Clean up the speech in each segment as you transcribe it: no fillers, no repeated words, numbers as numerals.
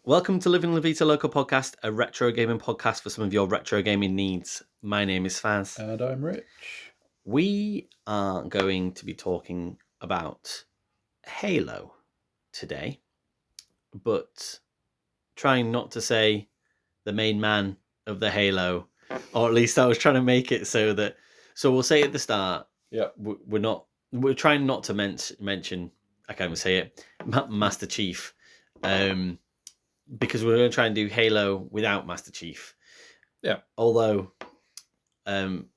Welcome to Living La Vita Local Podcast, a retro gaming podcast for some of your retro gaming needs. My name is Faz. And I'm Rich. We are going to be talking about Halo today, but trying not to say the main man of the Halo, or at least I was trying to make it so we'll say at the start, yeah, we're trying not to mention, I can't even say it, Master Chief, because we're going to try and do Halo without Master Chief. Yeah. Although,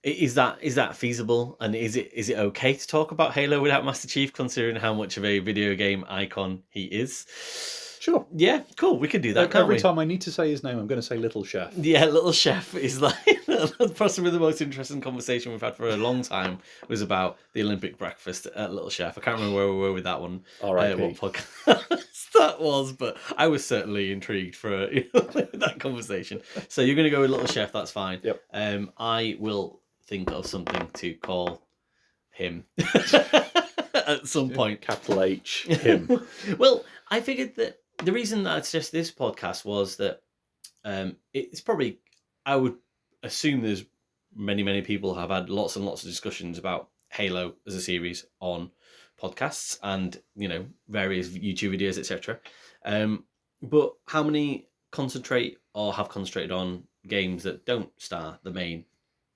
is that feasible? And is it okay to talk about Halo without Master Chief, considering how much of a video game icon he is? Sure. Yeah, cool. We could do that. Every time I need to say his name, I'm going to say Little Chef. Yeah, Little Chef is like possibly the most interesting conversation we've had for a long time. Was about the Olympic breakfast at Little Chef. I can't remember where we were with that one. R.I.P. What podcast that was, but I was certainly intrigued for that conversation. So you're going to go with Little Chef. That's fine. Yep. I will think of something to call him at some point. Capital H, him. Well, I figured that the reason that I suggested this podcast was that it's probably, I would assume there's many people have had lots and lots of discussions about Halo as a series on podcasts and, various YouTube videos, etc. But how many concentrate or have concentrated on games that don't star the main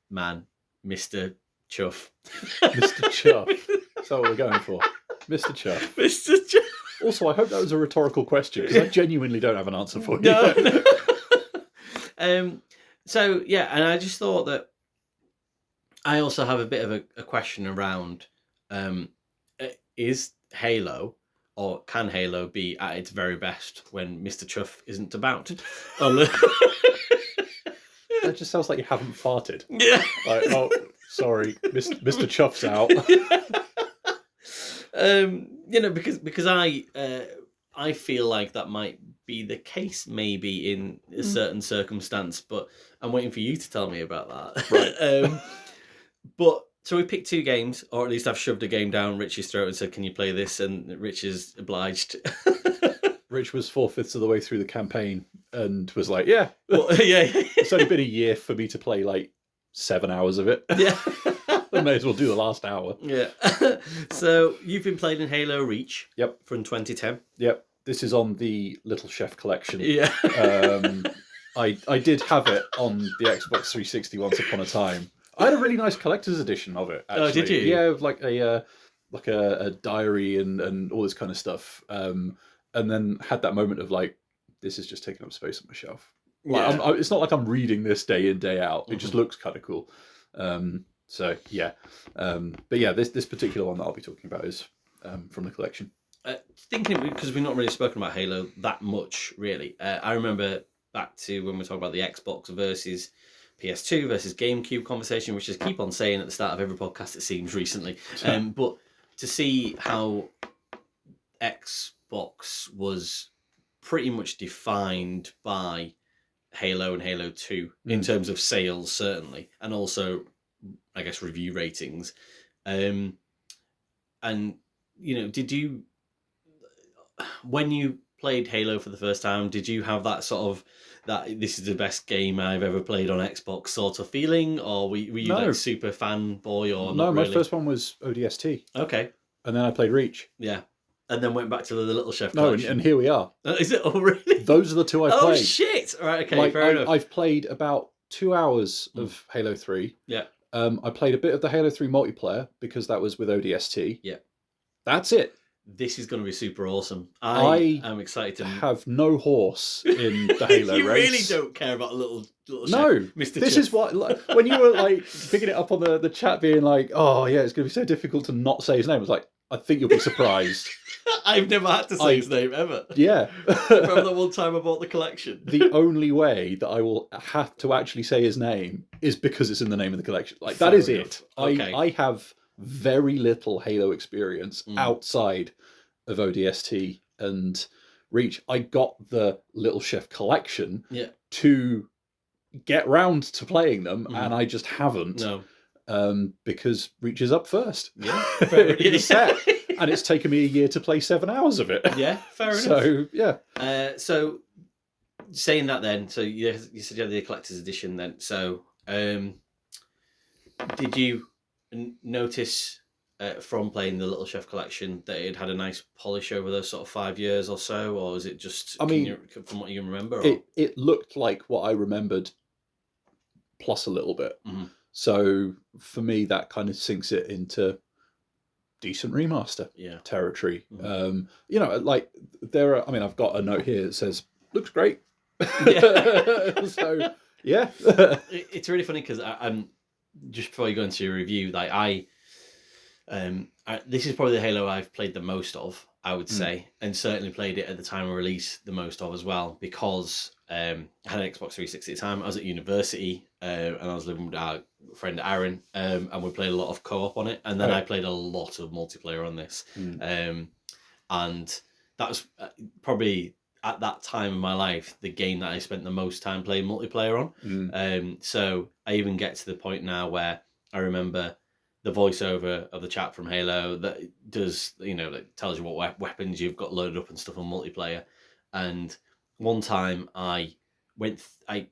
man, Mr. Chuff? Mr. Chuff. That's what we're going for. Mr. Chuff. Mr. Chuff. Also, I hope that was a rhetorical question, because I genuinely don't have an answer for you. No. So, yeah, and I just thought that I also have a bit of a question around, is Halo, or can Halo be at its very best when Mr. Chuff isn't about? That just sounds like you haven't farted. Yeah. Like, oh, sorry, Mr. Chuff's out. Because I feel like that might be the case maybe in a certain circumstance, but I'm waiting for you to tell me about that. Right. But so we picked two games, or at least I've shoved a game down Rich's throat and said, "Can you play this?" And Rich is obliged. Rich was 4/5 of the way through the campaign and was like, "Yeah, well, yeah." It's only been a year for me to play like 7 hours of it. Yeah. I may as well do the last hour. Yeah. So you've been playing in Halo Reach. Yep. From 2010. Yep. This is on the Little Chef collection. Yeah. I did have it on the Xbox 360 once upon a time. I had a really nice collector's edition of it, actually. Oh, did you? Yeah, with like a diary and all this kind of stuff. And then had that moment of like, this is just taking up space on my shelf. Like, Yeah. it's not like I'm reading this day in, day out. It just looks kind of cool. So yeah, but yeah, this particular one that I'll be talking about is from the collection. Thinking, because we've not really spoken about Halo that much, really. I remember back to when we talk about the Xbox versus PS2 versus GameCube conversation, which I keep on saying at the start of every podcast, it seems, recently. But to see how Xbox was pretty much defined by Halo and Halo 2 in terms of sales, certainly, and also, I guess, review ratings. And, did you, when you played Halo for the first time, did you have that sort of, that this is the best game I've ever played on Xbox sort of feeling, or were you like super fanboy, or no? Not really? My first one was ODST. Okay. And then I played Reach. Yeah. And then went back to the Little Chef No, collection. and here we are. Is it? Oh, really? Those are the two I've played. Oh, shit! All right, okay, fair enough. I've played about 2 hours of Halo 3. Yeah. I played a bit of the Halo 3 multiplayer, because that was with ODST. Yeah. That's it. This is going to be super awesome. I am excited to have no horse in the Halo you race. really don't care about little no, chef, Mr. This Chuff. is what, like, when you were like picking it up on the chat, being like, "Oh yeah, it's going to be so difficult to not say his name." I was like, I think you'll be surprised. I've never had to say his name ever. Yeah. Remember that one time I bought the collection? The only way that I will have to actually say his name is because it's in the name of the collection. Like, that is it. Okay. I have very little Halo experience outside of ODST and Reach. I got the Little Chef collection to get round to playing them, and I just haven't. No. Because Reach is up first. Yeah. In the set. And it's taken me a year to play 7 hours of it. Yeah, fair enough. So, yeah. So saying that then, so you said you had the collector's edition then. So did you notice from playing the Little Chef collection that it had a nice polish over those sort of 5 years or so, or is it just from what you can remember? Or? It looked like what I remembered plus a little bit. Mm-hmm. So for me, that kind of sinks it into decent remaster territory. Mm-hmm. You know, like there are, I mean, I've got a note here that says, looks great. Yeah. So, yeah. It's really funny because I'm just before you go into your review, like this is probably the Halo I've played the most of, I would say, and certainly played it at the time of release the most of as well, because I had an Xbox 360 at the time. I was at university and I was living with our friend Aaron, and we played a lot of co-op on it, and then I played a lot of multiplayer on this, and that was probably at that time in my life the game that I spent the most time playing multiplayer on. So I even get to the point now where I remember the voiceover of the chap from Halo that does, you know, that tells you what weapons you've got loaded up and stuff on multiplayer. And one time I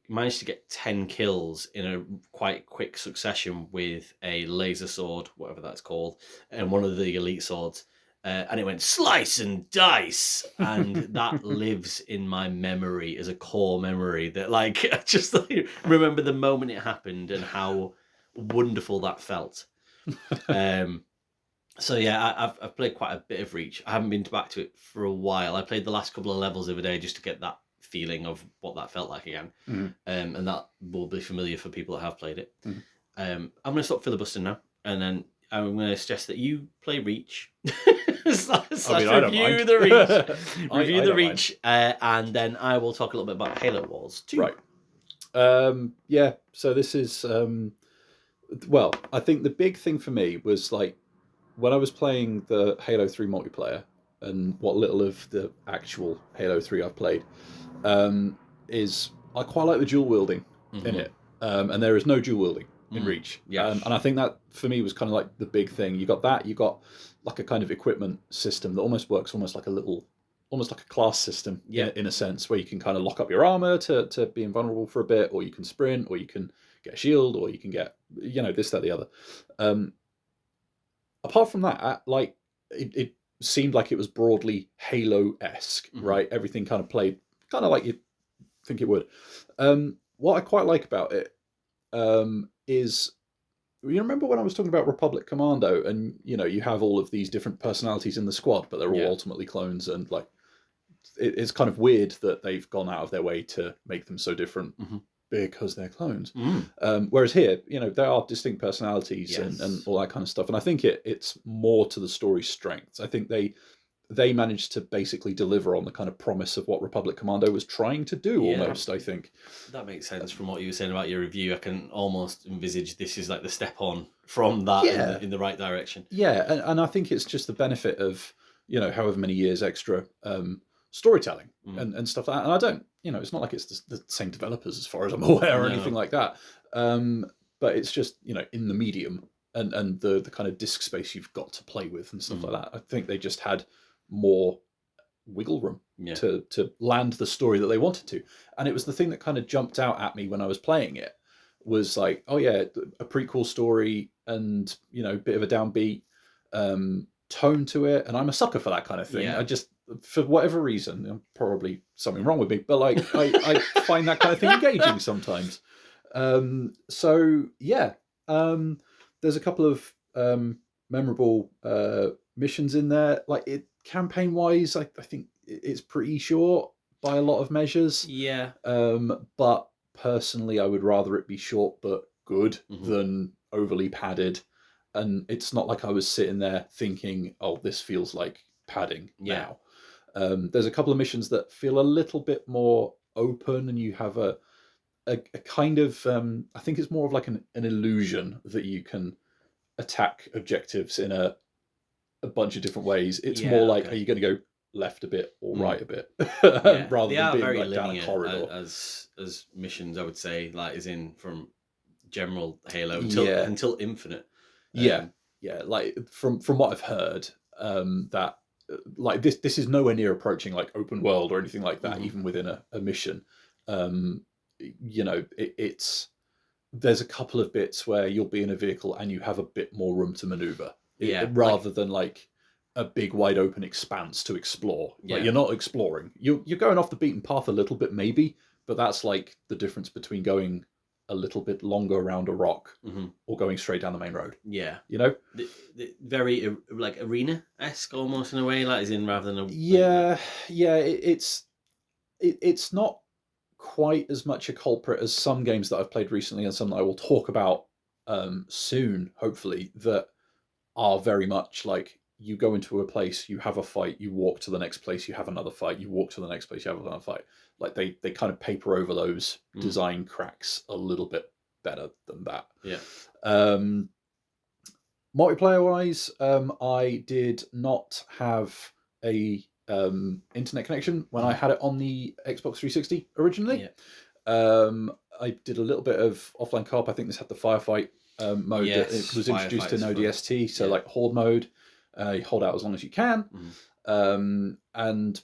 managed to get 10 kills in a quite quick succession with a laser sword, whatever that's called, and one of the elite swords. And it went slice and dice, and that lives in my memory as a core memory. That like I just remember the moment it happened and how wonderful that felt. So yeah, I've played quite a bit of Reach. I haven't been back to it for a while. I played the last couple of levels of a day just to get that feeling of what that felt like again, and that will be familiar for people that have played it. I'm going to stop filibustering now, and then I'm going to suggest that you play Reach. Review the Reach, and then I will talk a little bit about Halo Wars 2. Right. Yeah, so this is... well, I think the big thing for me was like when I was playing the Halo 3 multiplayer, and what little of the actual Halo 3 I've played, is I quite like the dual wielding in it. And there is no dual wielding in Reach. And I think that for me was kind of like the big thing. You got that, you got like a kind of equipment system that almost works almost like a class system in a sense, where you can kind of lock up your armor to be invulnerable for a bit, or you can sprint, or you can get a shield, or you can get, you know, this, that, the other. Apart from that, like it seemed like it was broadly Halo-esque, right? Everything kind of played kind of like you'd think it would. What I quite like about it is, you remember when I was talking about Republic Commando, and you know, you have all of these different personalities in the squad, but they're all ultimately clones, and like it's kind of weird that they've gone out of their way to make them so different because they're clones. Whereas here, you know, there are distinct personalities and all that kind of stuff, and I think it's more to the story's strengths. I think they managed to basically deliver on the kind of promise of what Republic Commando was trying to do, almost, I think. That makes sense from what you were saying about your review. I can almost envisage this is like the step on from that in the right direction. Yeah, and I think it's just the benefit of, you know, however many years extra storytelling and stuff like that. And I don't, you know, it's not like it's the same developers as far as I'm aware or anything like that. But it's just, you know, in the medium and the kind of disk space you've got to play with and stuff like that. I think they just had more wiggle room to land the story that they wanted to. And it was the thing that kind of jumped out at me when I was playing it, was like, oh yeah, a prequel story and, you know, bit of a downbeat tone to it. And I'm a sucker for that kind of thing. I just, for whatever reason, probably something wrong with me, but like I find that kind of thing engaging sometimes. So yeah, there's a couple of memorable missions in there. Like it, campaign wise, I think it's pretty short by a lot of measures. But personally, I would rather it be short but good than overly padded. And it's not like I was sitting there thinking, oh, this feels like padding now. There's a couple of missions that feel a little bit more open, and you have a kind of I think it's more of like an illusion that you can attack objectives in a bunch of different ways. It's more like, are you going to go left a bit or right a bit, rather than being like down a corridor. As missions, I would say, like as in from general Halo until Infinite. Like from what I've heard, that like this is nowhere near approaching like open world or anything like that, even within a mission. it's there's a couple of bits where you'll be in a vehicle and you have a bit more room to maneuver, rather than like a big wide open expanse to explore. Like, you're not exploring. You're going off the beaten path a little bit maybe, but that's like the difference between going a little bit longer around a rock or going straight down the main road. Yeah, the very like arena-esque almost in a way, like as in rather than it's not quite as much a culprit as some games that I've played recently and some that I will talk about soon, hopefully, that are very much like you go into a place, you have a fight, you walk to the next place, you have another fight, you walk to the next place, you have another fight. Like they kind of paper over those design cracks a little bit better than that. Yeah. Multiplayer wise, I did not have a internet connection when I had it on the Xbox 360 originally. I did a little bit of offline co-op. I think this had the firefight mode that it was introduced in ODST. So like horde mode, you hold out as long as you can. And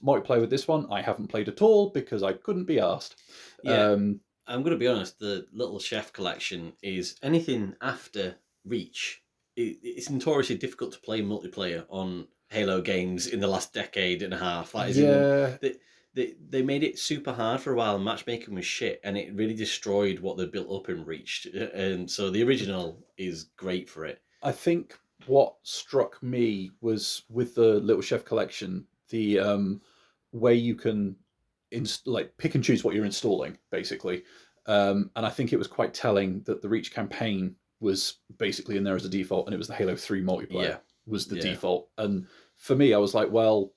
multiplayer with this one, I haven't played at all because I couldn't be asked. I'm going to be honest, the Little Chef collection is anything after Reach. It's notoriously difficult to play multiplayer on Halo games in the last decade and a half. Like, they made it super hard for a while. Matchmaking was shit, and it really destroyed what they built up in Reach. And so the original is great for it. I think what struck me was with the Little Chef collection, the way you can pick and choose what you're installing, basically. And I think it was quite telling that the Reach campaign was basically in there as a default, and it was the Halo 3 multiplayer was the default. And for me, I was like, well,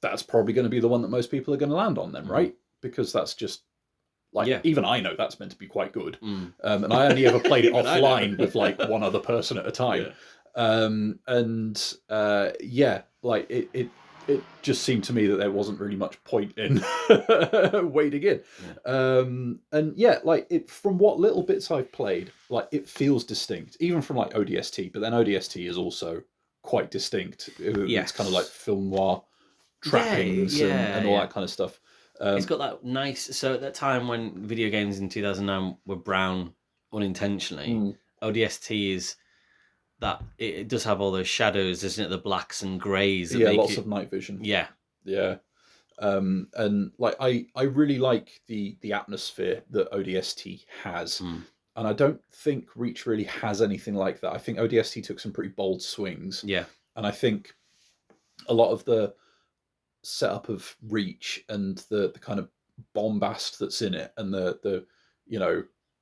that's probably going to be the one that most people are going to land on then, right? Because that's just even I know that's meant to be quite good. And I only ever played it offline with like one other person at a time. It just seemed to me that there wasn't really much point in wading in. From what little bits I've played, like it feels distinct, even from like ODST, but then ODST is also quite distinct. It's kind of like film noir trappings and all that kind of stuff. It's got that nice. So at that time when video games in 2009 were brown unintentionally, ODST is that it does have all those shadows, isn't it? The blacks and greys. Lots of night vision. Yeah. And like I really like the atmosphere that ODST has. And I don't think Reach really has anything like that. I think ODST took some pretty bold swings. Yeah. And I think a lot of the setup of Reach and the kind of bombast that's in it and the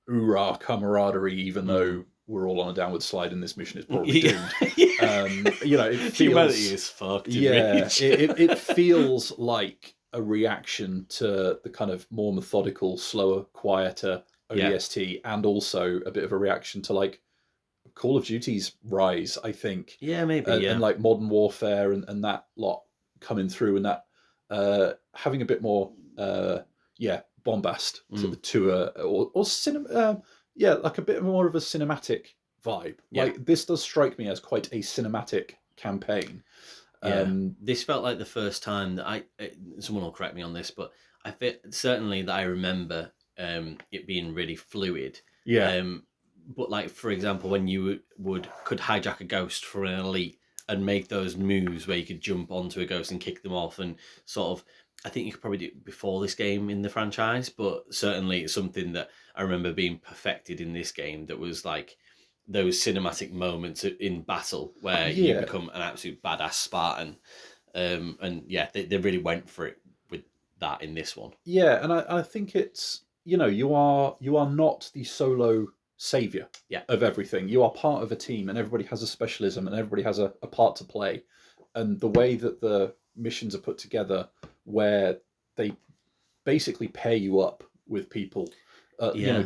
hoorah camaraderie, even though we're all on a downward slide and this mission is probably doomed. It feels, humanity is fucked. It feels like a reaction to the kind of more methodical, slower, quieter ODST, and also a bit of a reaction to like Call of Duty's rise, I think. Yeah, maybe. And like Modern Warfare and that lot coming through, and that having a bit more bombast or cinema. Like a bit more of a cinematic vibe. Like this does strike me as quite a cinematic campaign. This felt like the first time that someone will correct me on this, but I feel certainly that I remember it being really fluid. But like, for example, when you could hijack a ghost for an elite and make those moves where you could jump onto a ghost and kick them off, and sort of, I think you could probably do it before this game in the franchise, but certainly it's something that I remember being perfected in this game, that was like those cinematic moments in battle where you become an absolute badass Spartan. They really went for it with that in this one. Yeah, and I think it's, you are not the solo savior of everything. You are part of a team, and everybody has a specialism, and everybody has a part to play. And the way that the missions are put together, where they basically pair you up with people,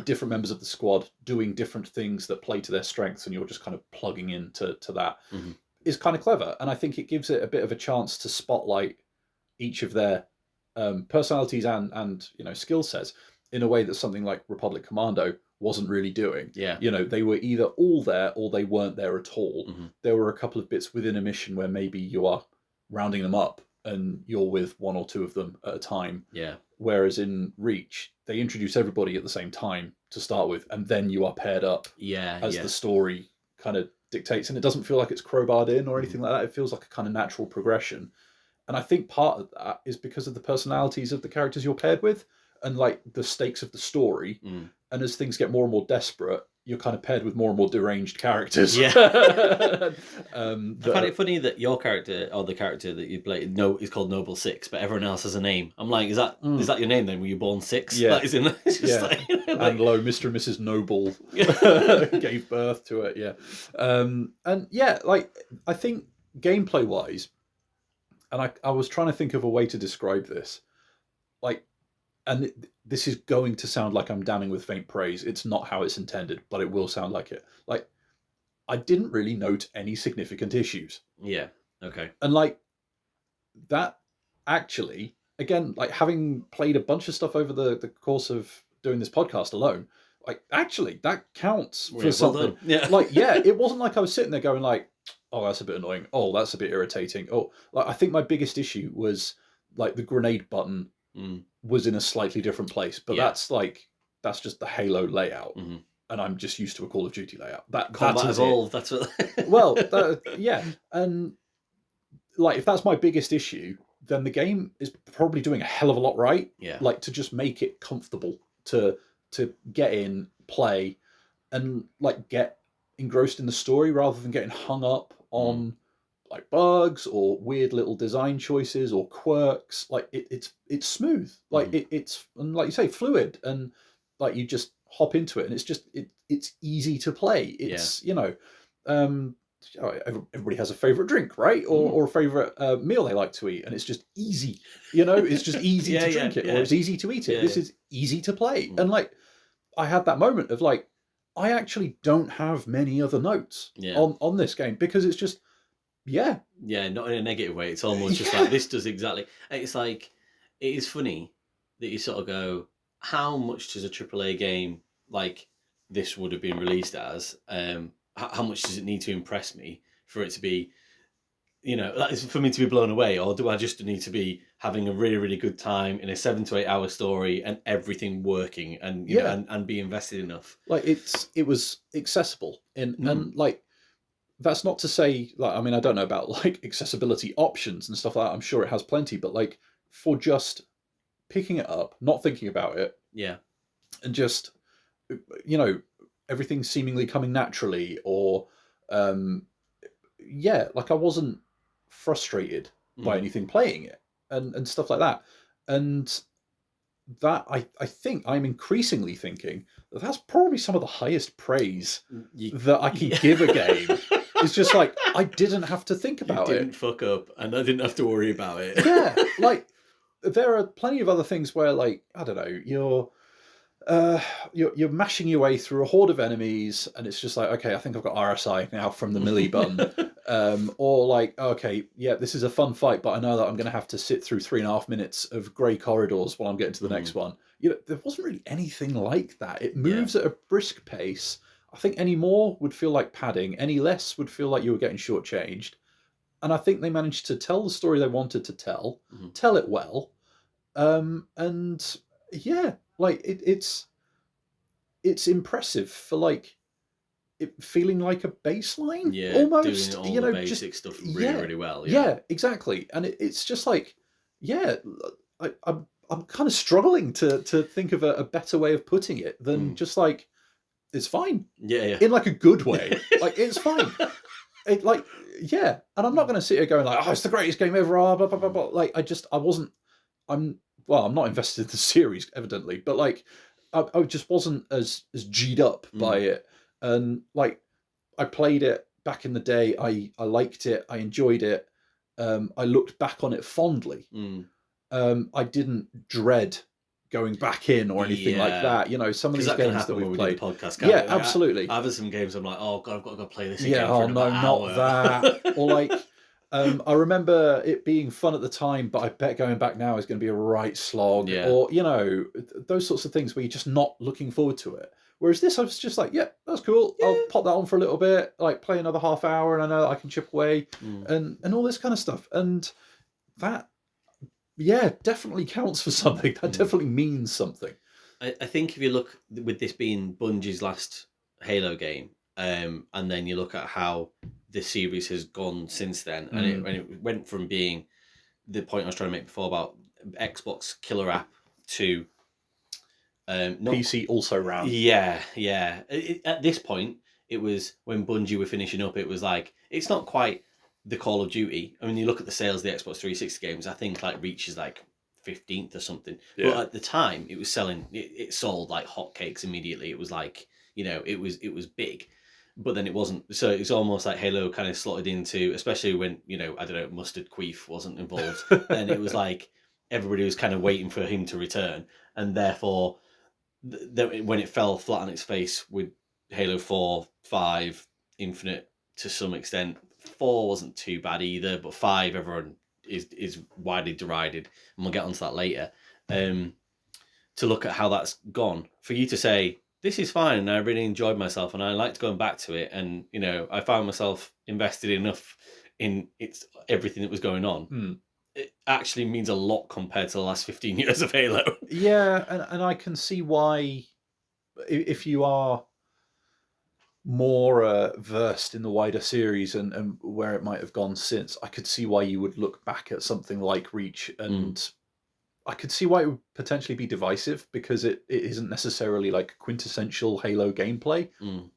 different members of the squad doing different things that play to their strengths, and you're just kind of plugging into that, is kind of clever. And I think it gives it a bit of a chance to spotlight each of their personalities and skill sets in a way that something like Republic Commando wasn't really doing. They were either all there or they weren't there at all. There were a couple of bits within a mission where maybe you are rounding them up and you're with one or two of them at a time. Yeah. Whereas in Reach, they introduce everybody at the same time to start with, and then you are paired up as the story kind of dictates. And it doesn't feel like it's crowbarred in or anything like that. It feels like a kind of natural progression. And I think part of that is because of the personalities of the characters you're paired with and like the stakes of the story. And as things get more and more desperate, you're kind of paired with more and more deranged characters. Yeah. I find it funny that your character, or the character that you play, is called Noble Six, but everyone else has a name. I'm like, is that your name then? Were you born Six? Yeah. That is in it's just Yeah. like, And lo, Mr. and Mrs. Noble gave birth to it. Yeah. And yeah, like, I think gameplay wise, and I was trying to think of a way to describe this, like, and this is going to sound like I'm damning with faint praise. It's not how it's intended, but it will sound like it. Like, I didn't really note any significant issues. Yeah. Okay. And like that, actually, again, like having played a bunch of stuff over the course of doing this podcast alone, like actually that counts for something. Yeah. Like, yeah, it wasn't like I was sitting there going like, oh, that's a bit annoying. Oh, that's a bit irritating. Oh, like I think my biggest issue was like the grenade button was in a slightly different place, but that's just the Halo layout, and I'm just used to a Call of Duty layout. That's evolved. That's what. Well, yeah, and like if that's my biggest issue, then the game is probably doing a hell of a lot right. Yeah, like to just make it comfortable to get in, play, and like get engrossed in the story rather than getting hung up on like bugs or weird little design choices or quirks. Like it's smooth, like it's, and like you say, fluid, and like you just hop into it and it's just it's easy to play. It's everybody has a favorite drink, right? Or a favorite meal they like to eat, and it's just easy, it's just easy to drink it, or it's easy to eat it. This is easy to play. And like I had that moment of like, I actually don't have many other notes on this game, because it's just not in a negative way. It's almost just like, this does exactly. It's like, it is funny that you sort of go, how much does a AAA game like this would have been released as? How much does it need to impress me for it to be, that is for me to be blown away? Or do I just need to be having a really, really good time in a 7 to 8 hour story and everything working and and be invested enough? Like it was accessible and like, that's not to say, like, I mean, I don't know about like accessibility options and stuff like that. I'm sure it has plenty, but like for just picking it up, not thinking about it, and just everything seemingly coming naturally, or like I wasn't frustrated by anything playing it and stuff like that. And that I think I'm increasingly thinking that that's probably some of the highest praise that I can give a game. It's just like, I didn't have to think about it. Didn't fuck up, and I didn't have to worry about it. Yeah, like there are plenty of other things where, like, I don't know, you're mashing your way through a horde of enemies, and it's just like, okay, I think I've got RSI now from the melee button, or like, okay, yeah, this is a fun fight, but I know that I'm going to have to sit through 3.5 minutes of grey corridors while I'm getting to the next one. There wasn't really anything like that. It moves at a brisk pace. I think any more would feel like padding, any less would feel like you were getting shortchanged. And I think they managed to tell the story they wanted to tell it well. And yeah, like it's impressive for like it feeling like a baseline, almost, doing all the basic stuff really, really well. Yeah, exactly. And it's just like, I'm kind of struggling to think of a better way of putting it than just like, it's fine. In like a good way. Like, it's fine. And I'm not going to sit here going like, oh, it's the greatest game ever, blah, blah, blah, blah. Like, I'm not invested in the series, evidently, but like, I just wasn't as G'd up by it. And like, I played it back in the day. I liked it. I enjoyed it. I looked back on it fondly. I didn't dread going back in or anything like that. Some of these games that we've played. Podcast, absolutely. I've had some games I'm like, oh God, I've got to go play this again. Yeah, oh no, not that. Or like, I remember it being fun at the time, but I bet going back now is going to be a right slog. Or, those sorts of things where you're just not looking forward to it. Whereas this, I was just like, yeah, that's cool. I'll pop that on for a little bit, like play another half hour, and I know that I can chip away and all this kind of stuff. And that definitely counts for something. That definitely means something. I think if you look with this being Bungie's last Halo game, and then you look at how the series has gone since then, and it went from being the point I was trying to make before about Xbox killer app to PC also ran. Yeah. At this point, it was when Bungie were finishing up. It was like it's not quite the Call of Duty. I mean, you look at the sales of the Xbox 360 games. I think like Reach is like 15th or something. Yeah. But at the time, it was selling. It sold like hotcakes immediately. It was like it was big. But then it wasn't. So it's almost like Halo kind of slotted into, especially when I don't know, Mustard Queef wasn't involved. Then it was like everybody was kind of waiting for him to return, and therefore, when it fell flat on its face with Halo 4, 5, Infinite to some extent. 4 wasn't too bad either, but 5 everyone is widely derided, and we'll get onto that later. To look at how that's gone, for you to say this is fine and I really enjoyed myself and I liked going back to it, and I found myself invested enough in everything that was going on. It actually means a lot compared to the last 15 years of Halo. Yeah, and I can see why, if you are more versed in the wider series and where it might have gone since, I could see why you would look back at something like Reach, and I could see why it would potentially be divisive, because it isn't necessarily like quintessential Halo gameplay.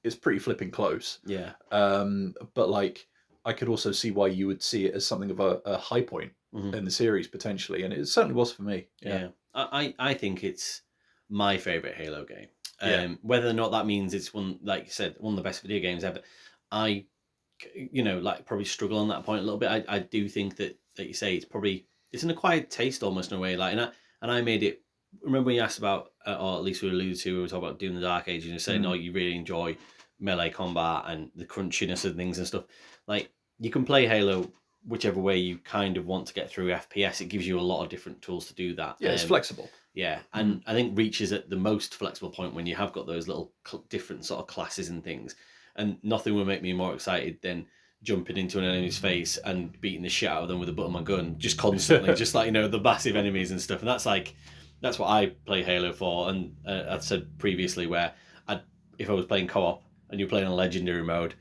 It's pretty flipping close. Yeah. But like, I could also see why you would see it as something of a high point in the series potentially, and it certainly was for me. Yeah. I think it's my favorite Halo game. Whether or not that means it's one, like you said, one of the best video games ever, I probably struggle on that point a little bit. I do think that you say it's an acquired taste almost in a way. Like, and I made it. Remember when you asked about, or at least we alluded to, we were talking about doing the Dark Age, and you saying, no, you really enjoy melee combat and the crunchiness of things and stuff. Like, you can play Halo whichever way you kind of want to get through FPS. It gives you a lot of different tools to do that. Yeah, it's flexible. Yeah, and I think Reach is at the most flexible point when you have got those little different sort of classes and things. And nothing will make me more excited than jumping into an enemy's face and beating the shit out of them with a butt of my gun, just constantly, just like, the massive enemies and stuff. And that's what I play Halo for. And I've said previously where if I was playing co-op and you're playing on Legendary mode,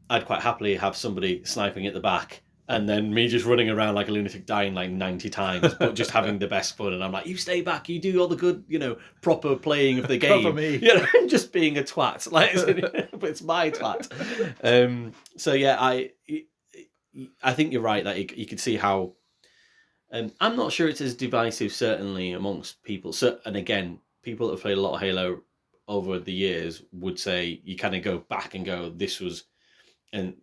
I'd quite happily have somebody sniping at the back and then me just running around like a lunatic, dying like 90 times, but just having the best fun. And I'm like, you stay back, you do all the good, proper playing of the game. Cover me. Just being a twat. Like, but it's my twat. So yeah, I think you're right that you could see how. I'm not sure it's as divisive, certainly amongst people. So, and again, people that have played a lot of Halo over the years would say you kind of go back and go, this was, and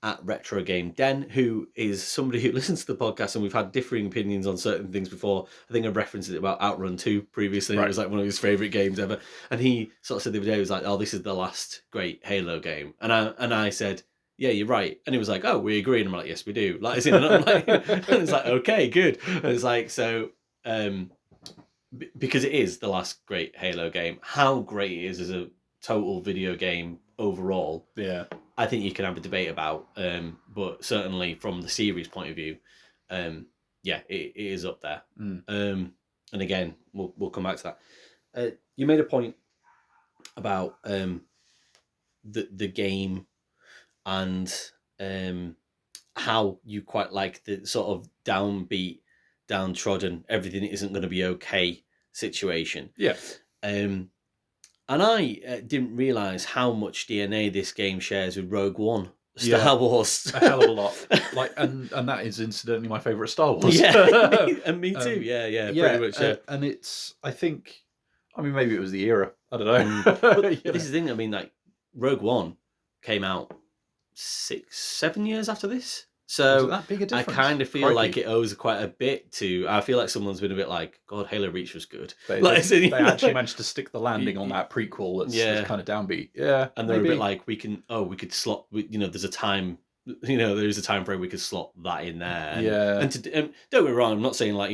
at Retro Game Den, who is somebody who listens to the podcast, and we've had differing opinions on certain things before. I think I've referenced it about Outrun 2 previously. Right. It was like one of his favourite games ever. And he sort of said the other day, he was like, oh, this is the last great Halo game. And I said, yeah, you're right. And he was like, oh, we agree. And I'm like, yes, we do. Like, and I'm like, and it's like, okay, good. And it's like, so, because it is the last great Halo game, how great it is as a total video game overall. Yeah. I think you can have a debate about, but certainly from the series point of view, it is up there. And again, we'll come back to that. You made a point about the game and how you quite like the sort of downbeat, downtrodden, everything isn't going to be okay situation. Yeah. And I didn't realise how much DNA this game shares with Rogue One, Star Wars. A hell of a lot. Like, and that is incidentally my favourite Star Wars. Yeah, and me too. Yeah, pretty much. And it's, I think, maybe it was the era. I don't know. But this is the thing. I mean, like, Rogue One came out 6-7 years after this. So that big a difference? I kind of feel like it owes quite a bit to. I feel like someone's been a bit like, God, Halo Reach was good. They actually managed to stick the landing on that prequel. That's kind of downbeat. Yeah, and they're a bit like, we could slot. There's a time. There's a time frame we could slot that in there. And don't get me wrong. I'm not saying like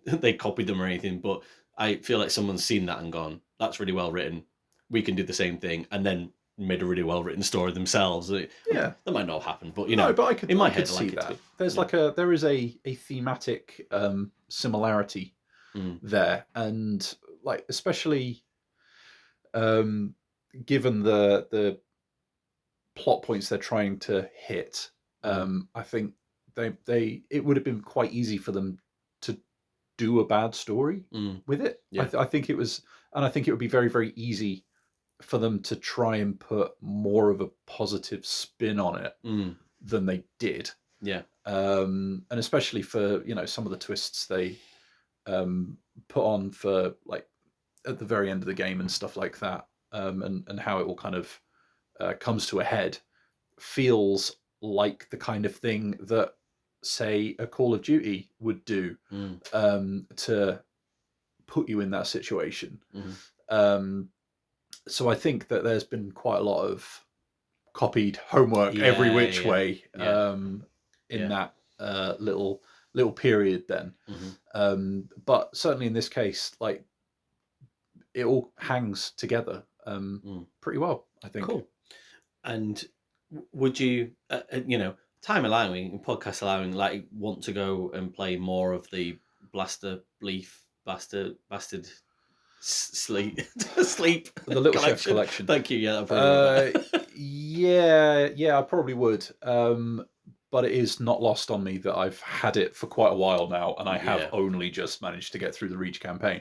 they copied them or anything, but I feel like someone's seen that and gone, that's really well written. We can do the same thing, and then made a really well written story themselves. Yeah, that might not have happened, but but I could, in my I head, could I see like that. it There's there is a thematic similarity there, and like especially given the plot points they're trying to hit, I think it would have been quite easy for them to do a bad story with it. Yeah. I think it was, and I think it would be very, very easy for them to try and put more of a positive spin on it than they did. Yeah. And especially for, some of the twists they put on for like at the very end of the game and stuff like that, and how it all kind of comes to a head, feels like the kind of thing that, say, a Call of Duty would do to put you in that situation. So I think that there's been quite a lot of copied homework every which way in that little period then. But certainly in this case, like, it all hangs together pretty well, I think. Cool. And would you, time allowing, podcast allowing, like, want to go and play more of the bastard sleep the Little Chef collection? Thank you. Yeah, I probably would. But it is not lost on me that I've had it for quite a while now, and I have only just managed to get through the Reach campaign.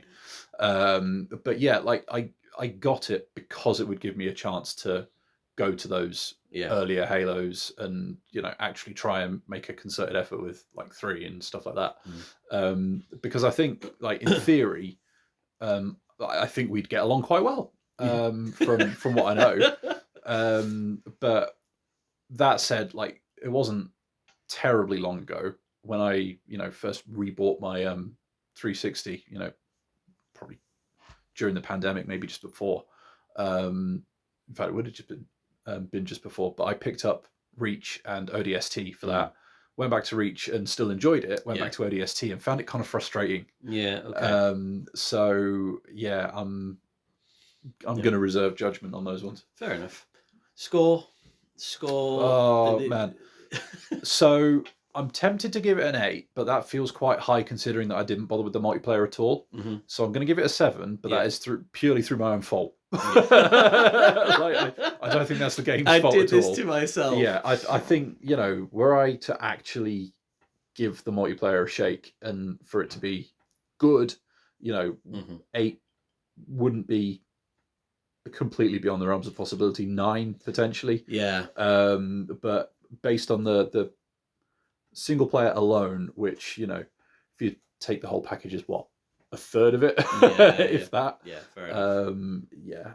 But yeah, like I got it because it would give me a chance to go to those earlier Halos and actually try and make a concerted effort with like 3 and stuff like that. Because I think, like, in theory, I think we'd get along quite well from what I know. But that said, like, it wasn't terribly long ago when I first rebought my 360. Probably during the pandemic, maybe just before. In fact, it would have just been just before. But I picked up Reach and ODST for that. Went back to Reach and still enjoyed it. Went back to ODST and found it kind of frustrating. Yeah. Okay. So yeah, I'm going to reserve judgment on those ones. Fair enough. Score. Oh man. So I'm tempted to give it an 8, but that feels quite high considering that I didn't bother with the multiplayer at all. So I'm going to give it a 7, but that is purely through my own fault. Like, I don't think that's the game's fault at all. I did this to myself. Yeah, I think, were I to actually give the multiplayer a shake and for it to be good, 8 wouldn't be completely beyond the realms of possibility. 9 potentially. Yeah. But based on the single player alone, which if you take the whole package, is what, a third of it, if that. Yeah, fair enough.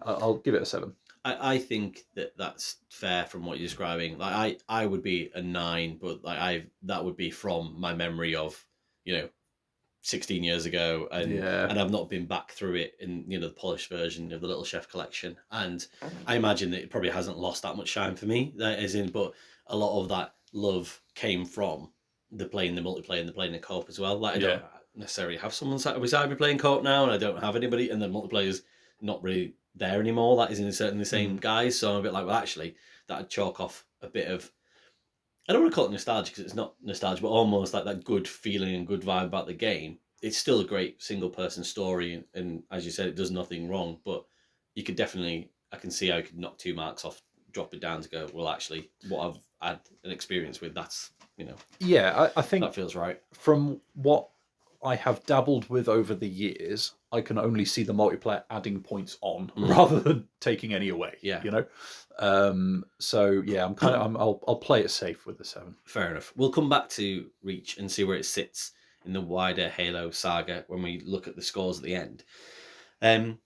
I'll give it a 7. I think that's fair from what you're describing. Like I would be a 9, but like that would be from my memory of 16 years ago, and I've not been back through it in the polished version of the Little Chef collection, and I imagine that it probably hasn't lost that much shine for me. But a lot of that love came from the playing the multiplayer and the playing the co-op as well. Like I don't necessarily have someone sat beside me playing co-op now, and I don't have anybody, and the multiplayer's not really there anymore. That isn't certainly the same guys, so I'm a bit like, well, actually, that'd chalk off a bit of, I don't want to call it nostalgia because it's not nostalgia, but almost like that good feeling and good vibe about the game. It's still a great single person story, and as you said, it does nothing wrong, but you could definitely, I can see how you could knock 2 marks off, drop it down to go, well, actually, what I've had an experience with, that's, Yeah, I think that feels right. From what I have dabbled with over the years, I can only see the multiplayer adding points on rather than taking any away. Yeah. So yeah, I'll play it safe with the 7. Fair enough. We'll come back to Reach and see where it sits in the wider Halo saga when we look at the scores at the end.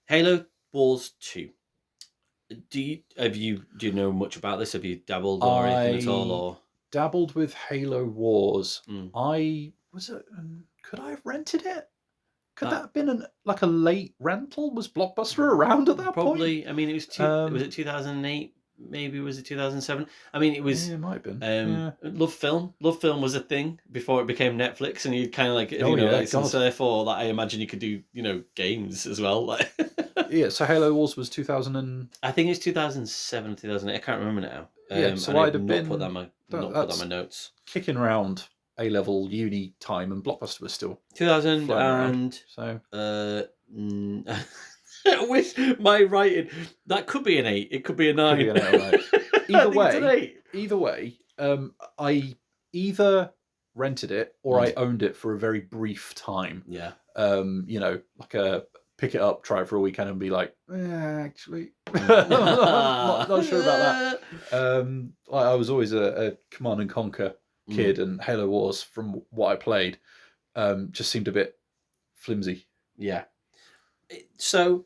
Halo Wars 2. Do you know much about this? Have you dabbled or anything at all? Or dabbled with Halo Wars. Could I have rented it? Could that have been a late rental? Was Blockbuster around at that point? Probably. I mean, it was was it 2008? maybe was it 2007? I mean, it was. Yeah, it might have been. Love Film was a thing before it became Netflix, and you'd kind of like so therefore, like, I imagine you could do games as well. Like yeah, so Halo Wars was 2000 and I think it's 2007 or 2008. I can't remember now. So I'd have put that on my notes. Kicking around A-level uni time, and Blockbuster was still 2000 and so. I wish my writing that could be an 8. It could be a 9. Could be an 8, right. Either way, I either rented it or I owned it for a very brief time. Yeah. Like a pick it up, try it for a weekend, and be like, actually, not sure about that. I was always a Command and Conquer kid, and Halo Wars, from what I played, just seemed a bit flimsy. Yeah. So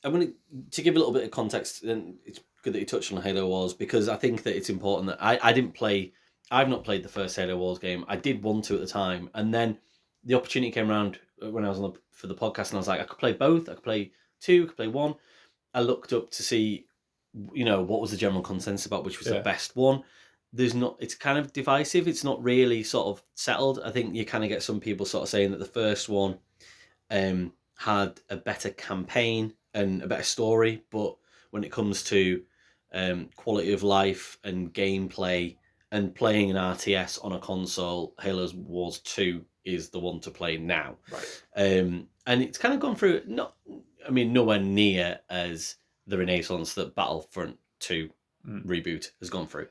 I'm going to give a little bit of context, and it's good that you touched on Halo Wars, because I think that it's important that I've not played the first Halo Wars game. I did want to at the time, and then the opportunity came around when I was for the podcast, and I was like, I could play both. I could play 2, I could play 1. I looked up to see, what was the general consensus about which was the best one. It's kind of divisive. It's not really sort of settled. I think you kind of get some people sort of saying that the first one had a better campaign and a better story, but when it comes to quality of life and gameplay and playing an RTS on a console, Halo Wars 2 is the one to play now. Right. And it's kind of gone through, nowhere near as the renaissance that Battlefront 2 reboot has gone through.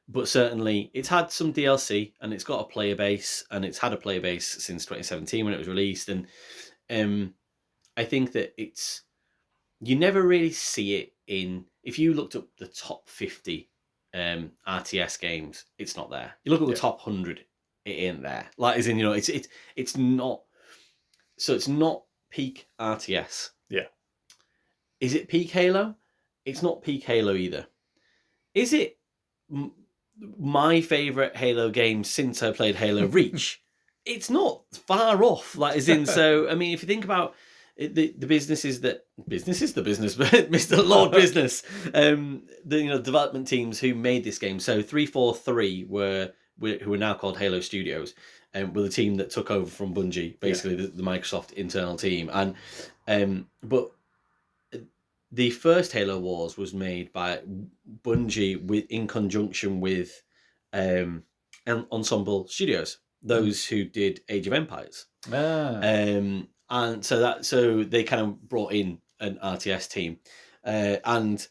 But certainly it's had some DLC, and it's got a player base, and it's had a player base since 2017 when it was released. And I think that you never really see it if you looked up the top 50 RTS games, it's not there. You look at the top 100, it ain't there. Like, as in, it's not. So it's not peak RTS. Yeah. Is it peak Halo? It's not peak Halo either. Is it my favorite Halo game since I played Halo Reach? It's not far off. Like, as in, so I mean, if you think about the business is the business, Mr. Lord Business, the development teams who made this game. So 343 who are now called Halo Studios, were the team that took over from Bungie, basically the Microsoft internal team. And but the first Halo Wars was made by Bungie in conjunction with Ensemble Studios, those who did Age of Empires. And so they kind of brought in an RTS team, and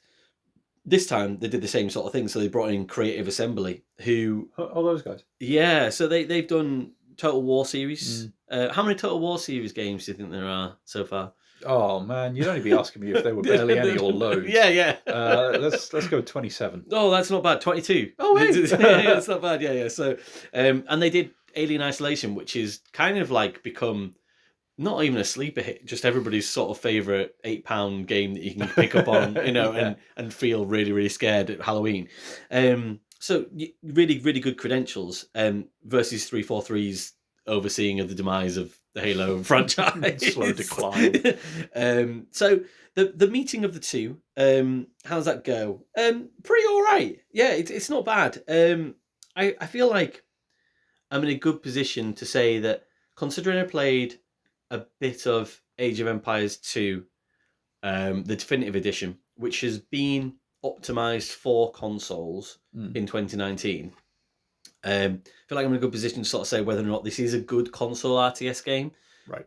this time they did the same sort of thing. So they brought in Creative Assembly, who those guys. Yeah, so they've done Total War series. How many Total War series games do you think there are so far? Oh man, you'd only be asking me if they were barely any or loads. Yeah. Let's go 27. Oh, that's not bad. 22. Oh wait, it's not bad. Yeah. So, and they did Alien Isolation, which is kind of like become not even a sleeper hit, just everybody's sort of favorite £8 game that you can pick up on, and feel really, really scared at Halloween. So really, really good credentials. Versus 343's overseeing of the demise of the Halo franchise. Slow decline. So the meeting of the two, how's that go? Pretty all right. Yeah, it's not bad. I feel like I'm in a good position to say that, considering I played a bit of Age of Empires 2, the definitive edition, which has been optimized for consoles in 2019. I feel like I'm in a good position to sort of say whether or not this is a good console RTS game. Right.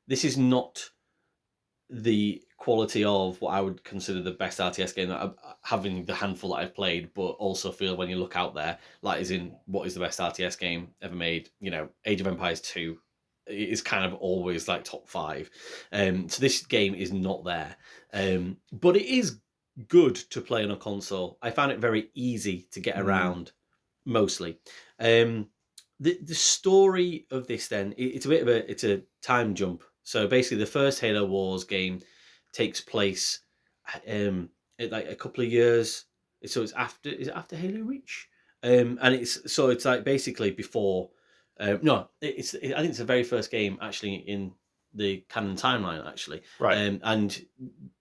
This is not the quality of what I would consider the best RTS game that having the handful that I've played, but also feel when you look out there, like, as in, what is the best RTS game ever made? Age of Empires 2 is kind of always like top 5. So this game is not there. But it is good to play on a console. I found it very easy to get around, mostly. The story of this then, it's a time jump. So basically the first Halo Wars game takes place like a couple of years. So is it after Halo Reach? And it's like basically before. I think it's the very first game actually in the canon timeline, actually. Right. And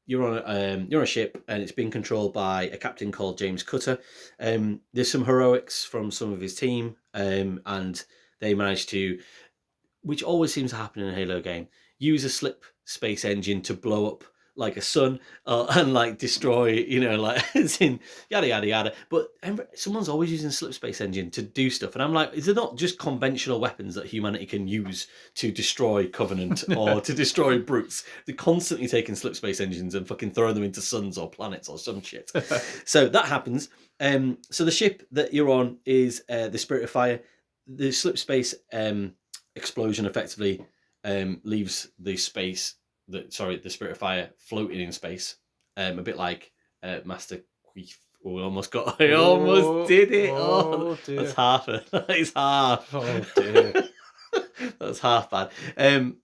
you're on a ship, and it's being controlled by a captain called James Cutter. There's some heroics from some of his team, and they manage to, which always seems to happen in a Halo game, use a slip space engine to blow up like a sun and like destroy, like it's in yada yada yada. But someone's always using slip space engine to do stuff, and I'm like, is there not just conventional weapons that humanity can use to destroy Covenant or to destroy brutes? They're constantly taking slip space engines and fucking throwing them into suns or planets or some shit. So that happens. So the ship that you're on is the Spirit of Fire. The slip space explosion effectively leaves the the Spirit of Fire floating in space, a bit like Master Queef. Oh, I almost did it. Oh, dear. That's half it. That is half. Oh dear. That's half bad.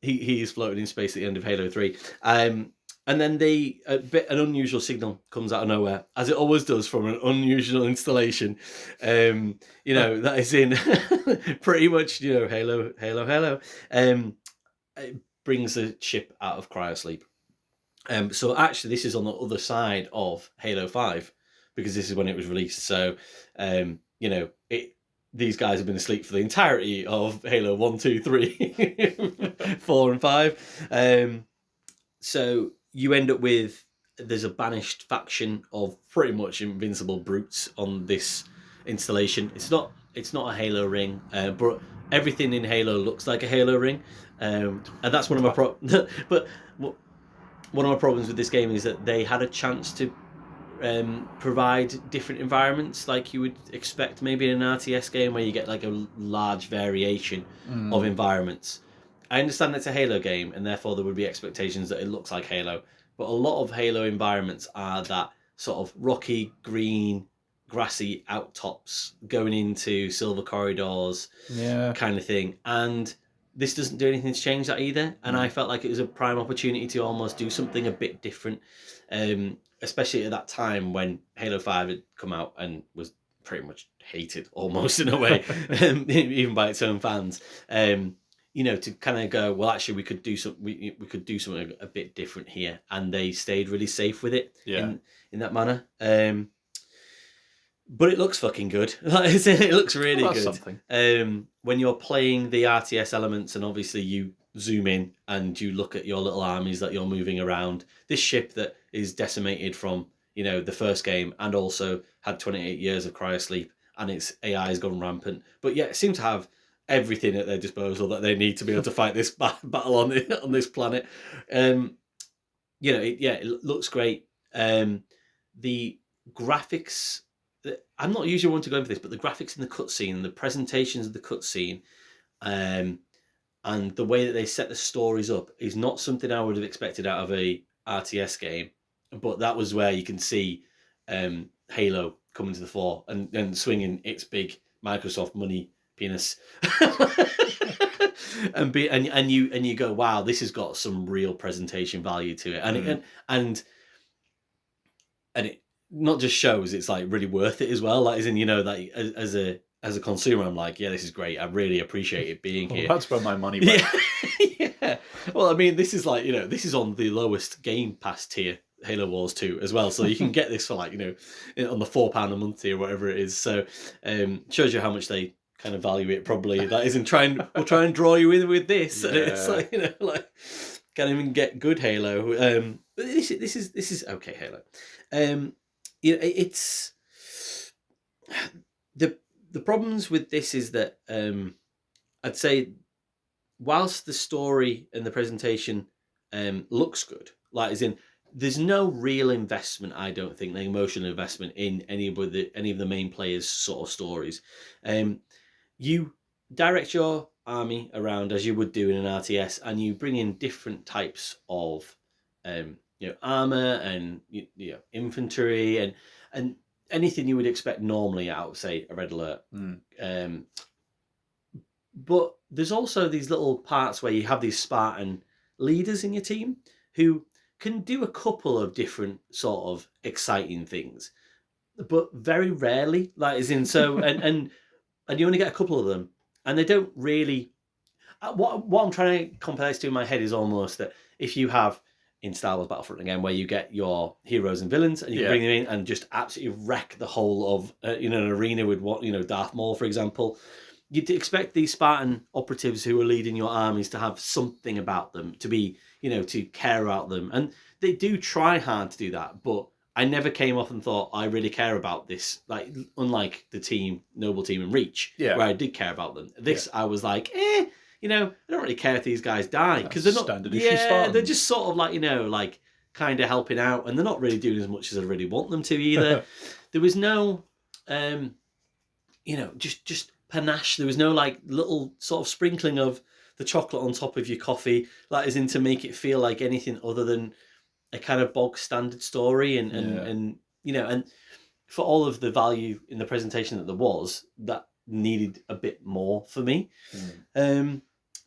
He is floating in space at the end of Halo 3. And then an unusual signal comes out of nowhere, as it always does from an unusual installation. That is in pretty much, Halo. It brings the ship out of cryosleep. So actually, this is on the other side of Halo 5, because this is when it was released. So, these guys have been asleep for the entirety of Halo 1, 2, 3, 4, and 5. So you end up with, there's a banished faction of pretty much invincible brutes on this installation. It's not a Halo ring, but everything in Halo looks like a Halo ring, and that's one of my But one of my problems with this game is that they had a chance to provide different environments, like you would expect maybe in an RTS game, where you get like a large variation of environments. I understand it's a Halo game, and therefore there would be expectations that it looks like Halo, but a lot of Halo environments are that sort of rocky, green, grassy outtops going into silver corridors, kind of thing. And this doesn't do anything to change that either. And I felt like it was a prime opportunity to almost do something a bit different, especially at that time when Halo 5 had come out and was pretty much hated almost in a way, even by its own fans. To kind of go, well, actually, we could do something a bit different here, and they stayed really safe with it in that manner. But it looks fucking good. It looks really good. Something. When you're playing the RTS elements, and obviously you zoom in and you look at your little armies that you're moving around, this ship that is decimated from the first game, and also had 28 years of cryosleep, and its AI has gone rampant, but yet it seems to have everything at their disposal that they need to be able to fight this battle on this planet. It looks great. The graphics, I'm not usually one to go into this, but the graphics in the cutscene, the presentations of the cutscene, and the way that they set the stories up is not something I would have expected out of a RTS game. But that was where you can see Halo coming to the fore and swinging its big Microsoft money penis, and you go, wow, this has got some real presentation value to it, and it not just shows, it's like really worth it as well. Like, as in, like as a consumer, I'm like, yeah, this is great. I really appreciate it being here. That's where my money went. Yeah. Well, I mean, this is like, this is on the lowest Game Pass tier, Halo Wars 2 as well, so you can get this for like, on the £4 a month tier, whatever it is. So shows you how much they kind of value it, probably. That isn't we'll try and draw you in with this. And it's like, can't even get good Halo. But this is okay Halo. It's the problems with this is that I'd say, whilst the story and the presentation looks good, like as in, there's no real investment, I don't think, the emotional investment in any of the main players' sort of stories. You direct your army around as you would do in an RTS, and you bring in different types of armor and infantry and anything you would expect normally out of, say, a Red Alert. But there's also these little parts where you have these Spartan leaders in your team who can do a couple of different sort of exciting things, but very rarely, like as in, so and you only get a couple of them, and they don't really. What I'm trying to compare this to in my head is almost that if you have in Star Wars Battlefront again, where you get your heroes and villains, and you can bring them in and just absolutely wreck the whole of an arena with Darth Maul, for example. You'd expect these Spartan operatives who are leading your armies to have something about them, to be, to care about them. And they do try hard to do that, but I never came off and thought, I really care about this. Like, unlike the Noble Team and Reach, where I did care about them. This, I was like, I don't really care if these guys die. Because they're not, standard issue Spartans. They're just sort of like, kind of helping out. And they're not really doing as much as I really want them to either. There was no, just panache. There was no little sort of sprinkling of the chocolate on top of your coffee, as in to make it feel like anything other than a kind of bog standard story, and for all of the value in the presentation that there was, that needed a bit more for me.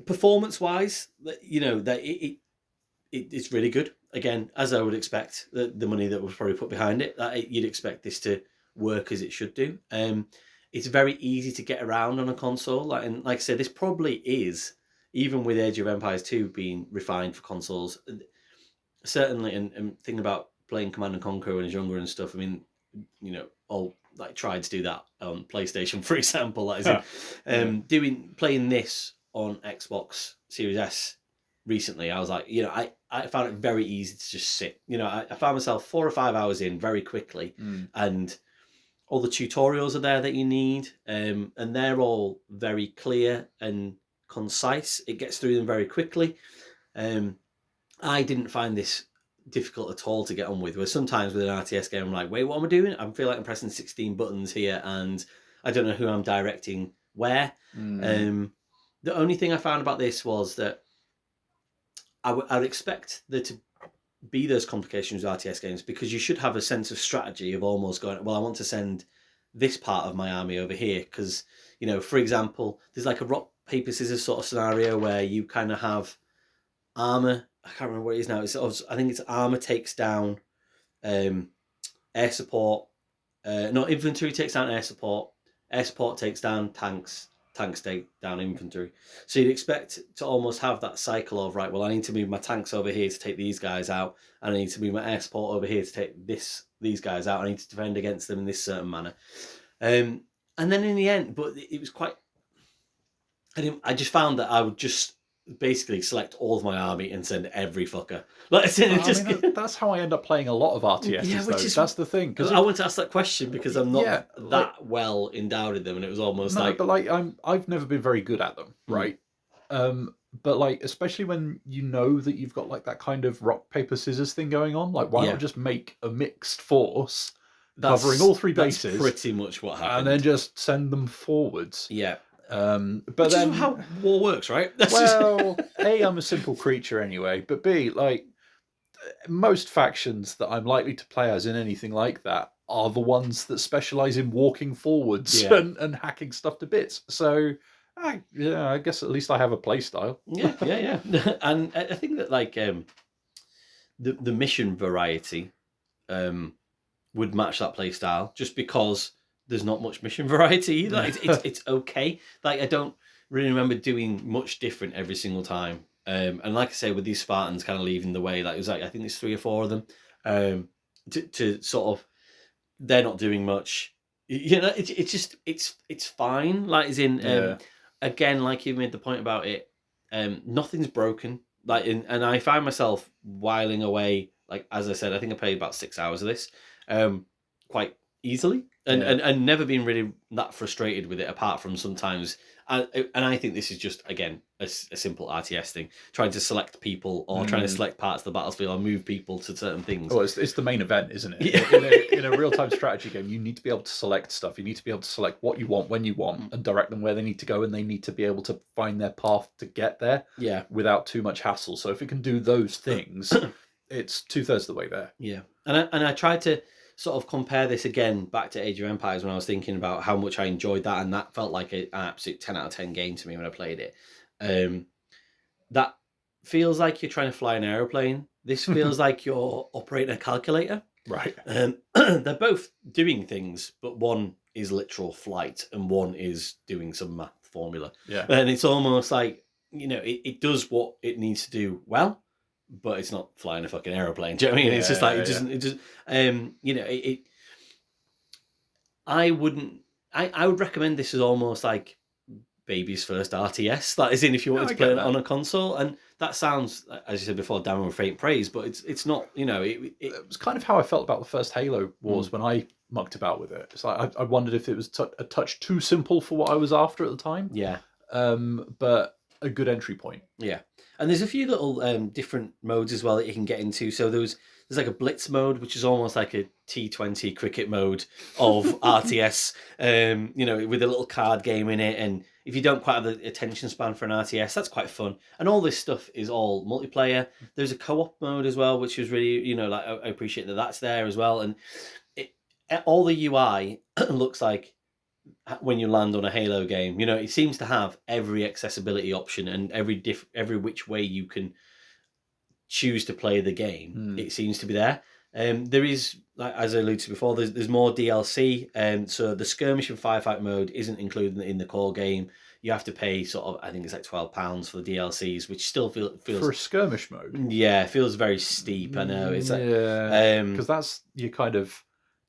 Performance wise, that it's really good. Again, as I would expect, the money that was probably put behind it, you'd expect this to work as it should do. It's very easy to get around on a console. Like I said, this probably is, even with Age of Empires 2 being refined for consoles, certainly, and thinking about playing Command & Conquer when I was younger and stuff, I mean, all tried to do that on PlayStation, for example. Playing this on Xbox Series S recently, I was like, I found it very easy to just sit. I found myself 4 or 5 hours in very quickly, and all the tutorials are there that you need, and they're all very clear and concise. It gets through them very quickly. I didn't find this difficult at all to get on with. Where sometimes with an RTS game, I'm like, wait, what am I doing? I feel like I'm pressing 16 buttons here, and I don't know who I'm directing where. The only thing I found about this was that I would expect there to be those complications with RTS games, because you should have a sense of strategy of almost going, well, I want to send this part of my army over here, because, for example, there's like a rock, paper, scissors sort of scenario where you kind of have armor. I can't remember what it is now. I think it's armor takes down air support. Infantry takes down air support takes down tanks take down infantry. So you'd expect to almost have that cycle of, right, well, I need to move my tanks over here to take these guys out, and I need to move my air support over here to take these guys out. I need to defend against them in this certain manner. And then in the end, but it was quite... I just found that I would just basically select all of my army and send every fucker. That's how I end up playing a lot of RTSs, that's the thing. Because I want to ask that question, because I'm not well endowed in them, and it was almost I've never been very good at them, right? But especially when that you've got that kind of rock paper scissors thing going on, why not just make a mixed force covering all three bases? That's pretty much what happened, and then just send them forwards. Yeah. But which then is how war works, right? Well, A, I'm a simple creature anyway, but B, most factions that I'm likely to play as in anything like that are the ones that specialize in walking forwards and hacking stuff to bits. So I guess at least I have a play style. Yeah. And I think that the mission variety would match that play style, just because there's not much mission variety either. It's okay. I don't really remember doing much different every single time. And like I say, with these Spartans kind of leading the way, it was I think there's 3 or 4 of them. To sort of, they're not doing much. It's just it's fine. Again, you made the point about it. Nothing's broken. And I find myself whiling away. As I said, I think I played about 6 hours of this, quite easily. And never been really that frustrated with it, apart from sometimes. And I think this is just, again, a simple RTS thing. Trying to select people, or trying to select parts of the battlefield, or move people to certain things. Well, it's the main event, isn't it? Yeah. In a real-time strategy game, you need to be able to select stuff. You need to be able to select what you want, when you want, and direct them where they need to go, and they need to be able to find their path to get there without too much hassle. So if it can do those things, it's 2/3 of the way there. Yeah. And I tried to sort of compare this again back to Age of Empires when I was thinking about how much I enjoyed that, and that felt like an absolute 10 out of 10 game to me when I played it. That feels like you're trying to fly an aeroplane. This feels like you're operating a calculator. Right. They're both doing things, but one is literal flight and one is doing some math formula. Yeah. And it's almost it does what it needs to do well. but it's not flying a fucking aeroplane. Do you know what I mean? It's just like it just you know I would recommend this as almost like baby's first RTS. That is, if you wanted to play it on a console, and that sounds, as you said before, damn with faint praise, but it's not. You know, it was kind of how I felt about the first Halo Wars when I mucked about with it. It's like I wondered if it was a touch too simple for what I was after at the time. Yeah. But a good entry point. Yeah, and there's a few little different modes as well that you can get into. So there's like a blitz mode, which is almost like a T20 cricket mode of RTS. You know, with a little card game in it, and if you don't quite have the attention span for an RTS, that's quite fun. And all this stuff is all multiplayer. There's a co-op mode as well, which is really, you know, like I appreciate that that's there as well. And all the UI looks like when you land on a Halo game. You know, it seems to have every accessibility option and every which way you can choose to play the game. It seems to be there. There is, like, as I alluded to before, there's more DLC. So the skirmish and firefight mode isn't included in the core game. You have to pay sort of, I think it's like £12 for the DLCs, which still feels for a skirmish mode. Yeah, it feels very steep. I know it's like, because that's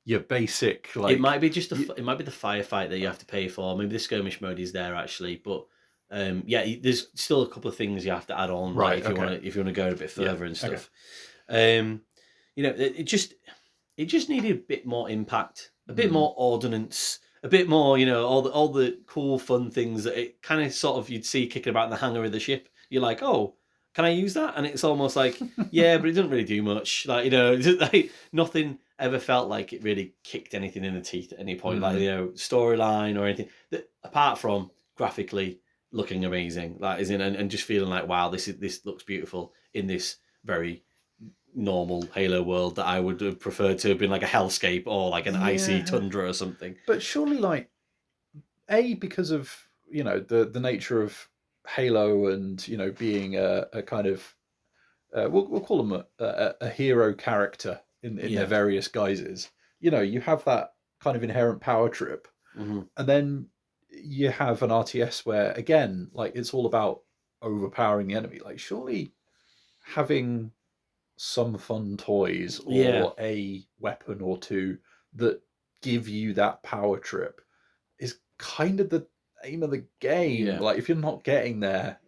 your basic, like, it might be just it might be the firefight that you have to pay for. Maybe the skirmish mode is there actually, but yeah, there's still a couple of things you have to add on, right? Like, if you want to go a bit further and stuff. Okay. You know, it just needed a bit more impact, a bit more ordnance, a bit more, you know, all the cool fun things that it kind of sort of you'd see kicking about in the hangar of the ship. You're like, oh, can I use that? And it's almost like, yeah, but it doesn't really do much. Like, you know, like nothing ever felt like it really kicked anything in the teeth at any point, like, you know, storyline or anything. That, apart from graphically looking amazing, like, is in and just feeling like, wow, this looks beautiful in this very normal Halo world that I would have preferred to have been like a hellscape or like an icy tundra or something. But surely, like, because of, you know, the nature of Halo and, you know, being a kind of we'll call them a hero character in their various guises. You know, you have that kind of inherent power trip, and then you have an RTS where, again, like, it's all about overpowering the enemy. Like, surely having some fun toys or a weapon or two that give you that power trip is kind of the aim of the game. Yeah. Like, if you're not getting there,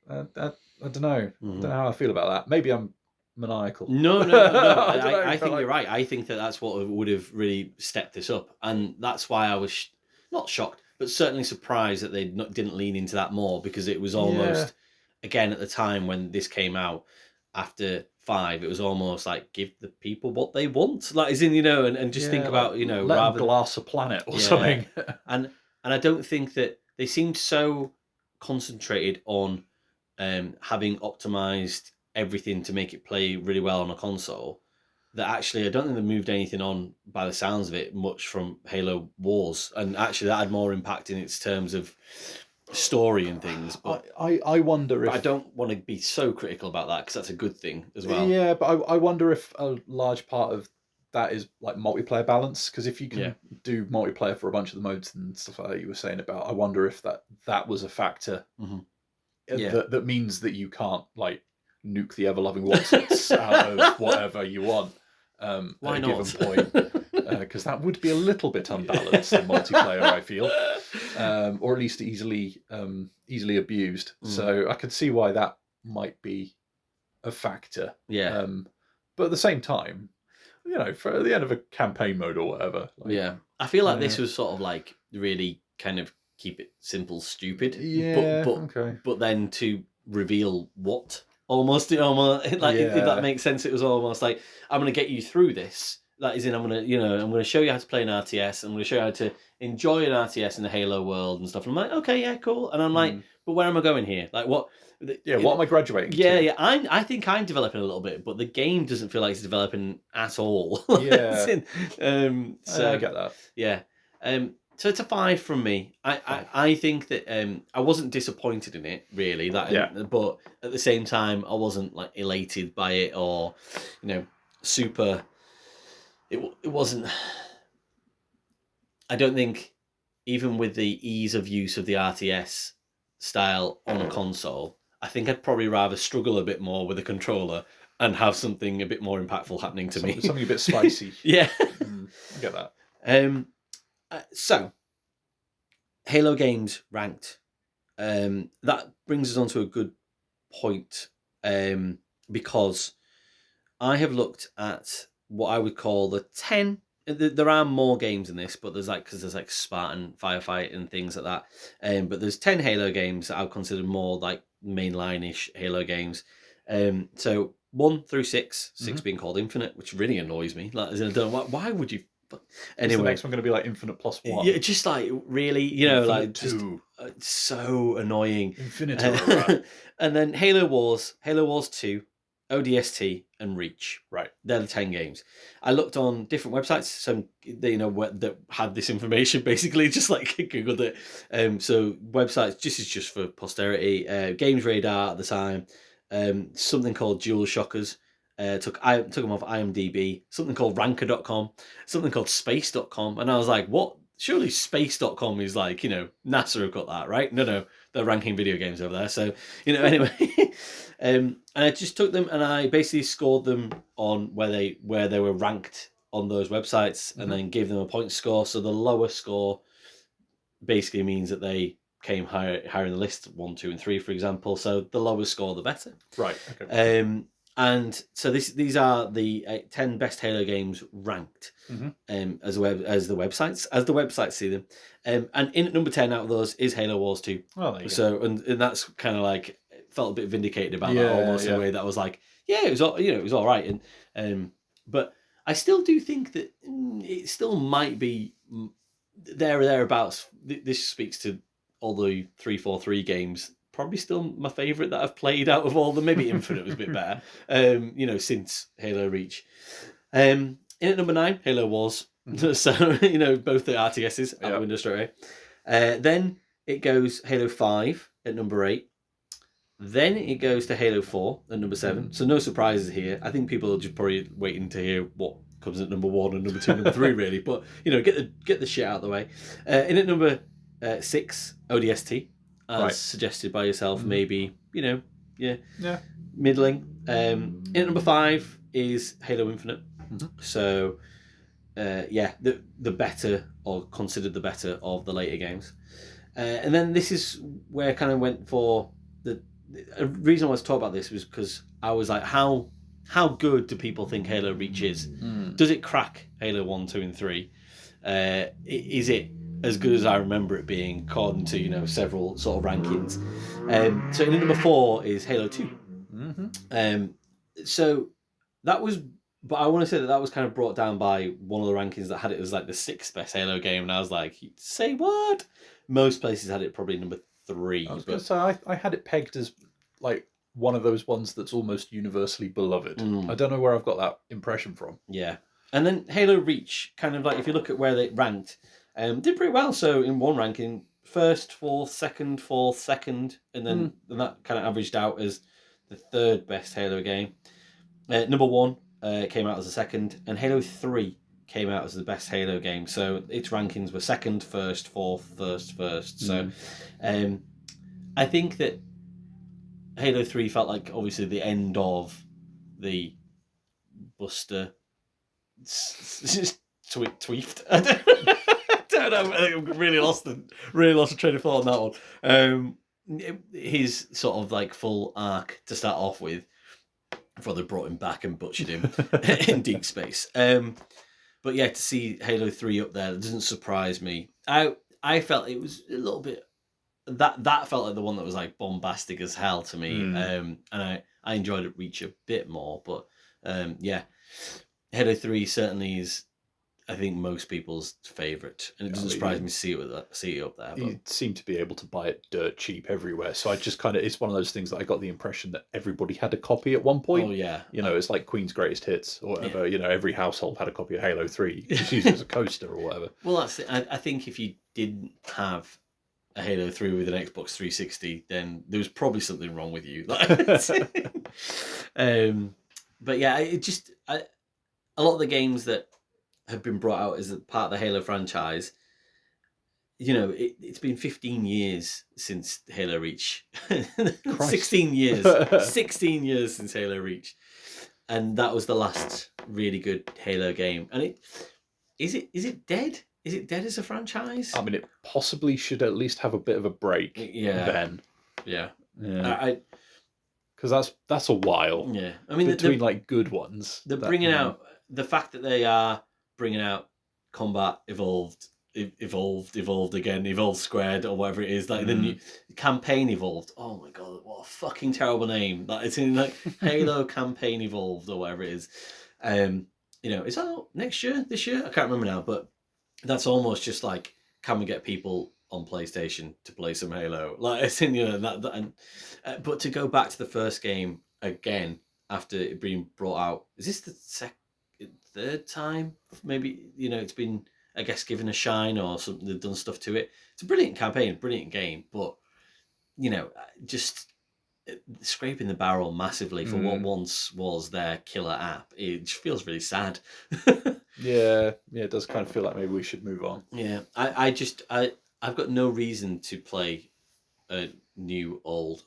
I don't know. I don't know how I feel about that. Maybe I'm maniacal. No. I think you're right. I think that's what would have really stepped this up, and that's why I was not shocked, but certainly surprised that they didn't lean into that more, because it was almost, again, at the time when this came out after 5, it was almost like, give the people what they want, like, as in, you know, and just think about, you know, rather glass a planet or something. and I don't think that they seemed so concentrated on having optimized everything to make it play really well on a console that actually I don't think they moved anything on, by the sounds of it, much from Halo Wars, and actually that had more impact in its terms of story and things. But I wonder if I don't want to be so critical about that, because that's a good thing as well. Yeah, but I wonder if a large part of that is like multiplayer balance, because if you can do multiplayer for a bunch of the modes and stuff like that you were saying about, I wonder if that was a factor that means that you can't, like, nuke the ever-loving Watsits out of whatever you want Why at a not? given point. Because that would be a little bit unbalanced in multiplayer, I feel, or at least easily abused. So I could see why that might be a factor. Yeah. But at the same time, you know, for the end of a campaign mode or whatever. Like, I feel like this was sort of like really kind of keep it simple, stupid. Yeah. But then to reveal what almost like if that makes sense, it was almost like, I'm going to get you through this. That is in, I'm going to show you how to play an RTS. I'm going to show you how to enjoy an RTS in the Halo world and stuff. And I'm like, okay, yeah, cool. And I'm like, but where am I going here? Like, what? What am I graduating to? Yeah. I think I'm developing a little bit, but the game doesn't feel like it's developing at all. Yeah. So I get that. Yeah. So it's a 5 from me. I think that I wasn't disappointed in it, really. But at the same time, I wasn't like elated by it or, you know, super. It wasn't. I don't think, even with the ease of use of the RTS style on a console, I think I'd probably rather struggle a bit more with a controller and have something a bit more impactful happening to me. Something a bit spicy. Yeah. I get that. So, Halo games ranked. That brings us on to a good point, because I have looked at what I would call the 10. There are more games in this, but there's like Spartan, Firefight, and things like that. But there's 10 Halo games that I would consider more like mainline-ish Halo games. So 1 through 6, 6 being called Infinite, which really annoys me. Like, I don't know why would you? Anyway, is the next one going to be like Infinite +1? Yeah, just like really, Infinite like 2. Just so annoying. Infinite. And then Halo Wars 2, ODST, and Reach. Right. They're the 10 games. I looked on different websites, some that had this information, basically, just like Googled it. So websites, just for posterity. Games Radar at the time. Something called Dual Shockers. Took them off IMDb. Something called Ranker.com. Something called Space.com. And I was like, what? Surely Space.com is like, NASA have got that, right? No, they're ranking video games over there. So, anyway. And I just took them and I basically scored them on where they were ranked on those websites, and then gave them a point score. So the lower score basically means that they came higher in the list, 1, 2, and 3, for example. So the lower score, the better. Right. Okay. And so these are the 10 best Halo games ranked, as the websites see them. And in at number 10 out of those is Halo Wars 2. Well, there you go. And that's kind of like, felt a bit vindicated about that, almost in a way that was like, yeah, it was all right. And but I still do think that it still might be there or thereabouts. This speaks to all the 343 games. Probably still my favourite that I've played out of all them. Maybe Infinite was a bit better, since Halo Reach. In at number 9, Halo Wars. So, both the RTSs out the window straight away. Then it goes Halo 5 at number 8. Then it goes to Halo 4 at number 7. So no surprises here. I think people are just probably waiting to hear what comes at number 1 and number 2 and number 3, really. But, get the shit out of the way. In at number 6, ODST. As suggested by yourself, maybe, middling. In at number 5 is Halo Infinite. So, the better, or considered the better, of the later games. And then this is where I kind of went for the reason I was talking about this was because I was like, how good do people think Halo Reach is? Does it crack Halo 1, 2, and 3? Is it as good as I remember it being, according to several sort of rankings? So in number 4 is Halo 2. So that was, but I want to say that was kind of brought down by one of the rankings that had it as like the 6th best Halo game, and I was like, say what? Most places had it probably number 3. I was going to say I had it pegged as like one of those ones that's almost universally beloved. I don't know where I've got that impression from. Yeah. And then Halo Reach, kind of like, if you look at where they ranked, did pretty well. So in one ranking, 1st, 4th, 2nd, 4th, 2nd, and then that kind of averaged out as the 3rd best Halo game. Number 1 came out as the 2nd, and Halo 3 came out as the best Halo game. So its rankings were 2nd, 1st, 4th, 1st. So I think that Halo 3 felt like obviously the end of the Buster tweefed. I don't know. I really lost the train of thought on that one. His sort of like full arc to start off with, before they brought him back and butchered him in Deep Space. But yeah, to see Halo 3 up there, it doesn't surprise me. I felt it was a little bit, that felt like the one that was like bombastic as hell to me. And I enjoyed it Reach a bit more, but Halo 3 certainly is, I think, most people's favourite, and it doesn't surprise me to see it up there. But you seem to be able to buy it dirt cheap everywhere, so I just kind of, it's one of those things that I got the impression that everybody had a copy at one point. Oh yeah, it's like Queen's Greatest Hits or whatever. Yeah. Every household had a copy of Halo 3. You just use it as a coaster or whatever. Well, that's it. I think if you didn't have a Halo 3 with an Xbox 360, then there was probably something wrong with you. But yeah, a lot of the games that have been brought out as a part of the Halo franchise, it's been 15 years since Halo Reach. 16 years. 16 years since Halo Reach. And that was the last really good Halo game. And is it dead? Is it dead as a franchise? I mean, it possibly should at least have a bit of a break. Yeah. Then. Yeah. Because that's a while. Yeah. I mean, between like good ones. They're bringing out the fact that they are bringing out Combat Evolved again, Evolved Squared or whatever it is. Like the new Campaign Evolved. Oh my god, what a fucking terrible name! Like it's in like Halo Campaign Evolved or whatever it is. It's out next year, this year. I can't remember now, but that's almost just like, can we get people on PlayStation to play some Halo? Like it's in but to go back to the first game again after it being brought out, is this the third time? Maybe it's been, I guess, given a shine or something. They've done stuff to it. It's a brilliant campaign, brilliant game, but just scraping the barrel massively for what once was their killer app. It just feels really sad. Yeah, it does kind of feel like maybe we should move on. Yeah, I've got no reason to play a new old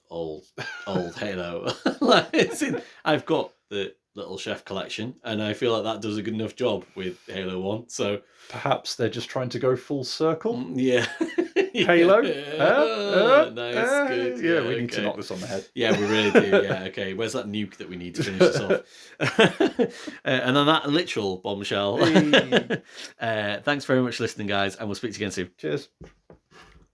Halo. I've got the Little Chef collection, and I feel like that does a good enough job with Halo 1. So perhaps they're just trying to go full circle. Yeah. Halo. Nice, good. Yeah, we need to knock this on the head. Yeah, we really do. Yeah, okay. Where's that nuke that we need to finish this off? And on that literal bombshell, thanks very much for listening, guys, and we'll speak to you again soon. Cheers.